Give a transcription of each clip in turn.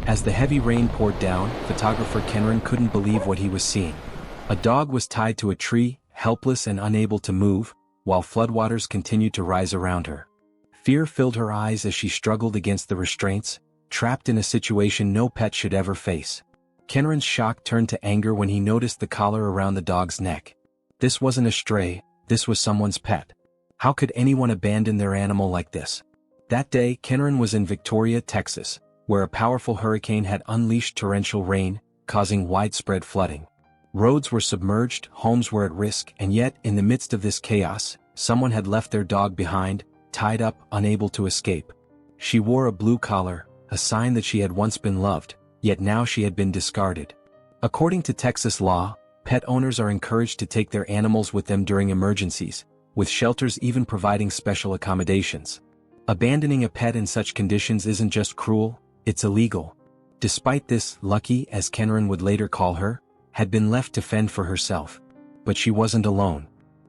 As the heavy rain poured down, photographer Keneran couldn't believe what he was seeing. A dog was tied to a tree, helpless and unable to move, while floodwaters continued to rise around her. Fear filled her eyes as she struggled against the restraints, trapped in a situation no pet should ever face. Keneran's shock turned to anger when he noticed the collar around the dog's neck. This wasn't a stray, this was someone's pet. How could anyone abandon their animal like this? That day, Keneran was in Victoria, Texas, where a powerful hurricane had unleashed torrential rain, causing widespread flooding. Roads were submerged, homes were at risk, and yet, in the midst of this chaos, someone had left their dog behind, tied up, unable to escape. She wore a blue collar, a sign that she had once been loved, yet now she had been discarded. According to Texas law, pet owners are encouraged to take their animals with them during emergencies, with shelters even providing special accommodations. Abandoning a pet in such conditions isn't just cruel, it's illegal. Despite this, Lucky, as Keneran would later call her, had been left to fend for herself. But she wasn't alone.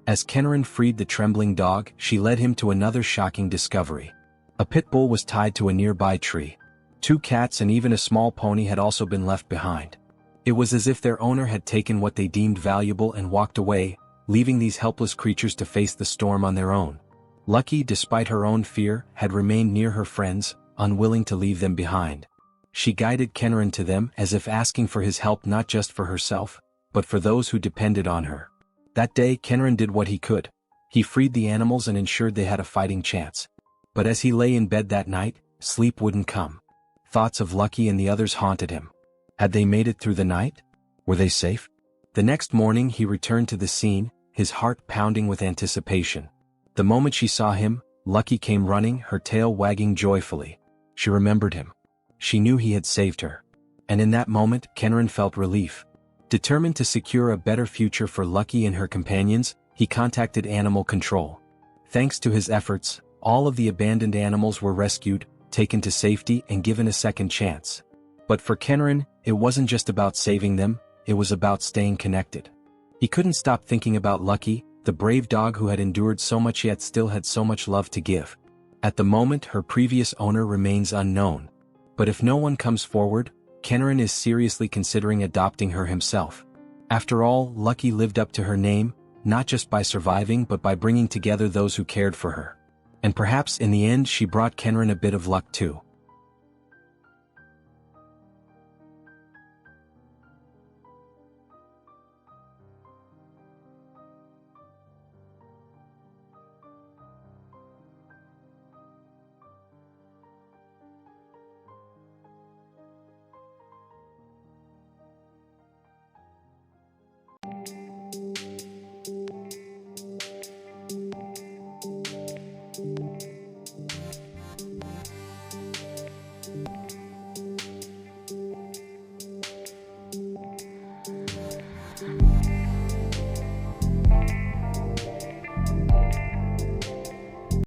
As Keneran freed the trembling dog, she led him to another shocking discovery. A pit bull was tied to a nearby tree. 2 cats and even a small pony had also been left behind. It was as if their owner had taken what they deemed valuable and walked away, leaving these helpless creatures to face the storm on their own. Lucky, despite her own fear, had remained near her friends, unwilling to leave them behind. She guided Keneran to them as if asking for his help not just for herself, but for those who depended on her. That day, Keneran did what he could. He freed the animals and ensured they had a fighting chance. But as he lay in bed that night, sleep wouldn't come. Thoughts of Lucky and the others haunted him. Had they made it through the night? Were they safe? The next morning he returned to the scene, his heart pounding with anticipation. The moment she saw him, Lucky came running, her tail wagging joyfully. She remembered him. She knew he had saved her. And in that moment, Keneran felt relief. Determined to secure a better future for Lucky and her companions, he contacted animal control. Thanks to his efforts, all of the abandoned animals were rescued, taken to safety and given a second chance. But for Keneran, it wasn't just about saving them, it was about staying connected. He couldn't stop thinking about Lucky, the brave dog who had endured so much yet still had so much love to give. At the moment, her previous owner remains unknown. But if no one comes forward, Keneran is seriously considering adopting her himself. After all, Lucky lived up to her name, not just by surviving but by bringing together those who cared for her. And perhaps in the end she brought Keneran a bit of luck too.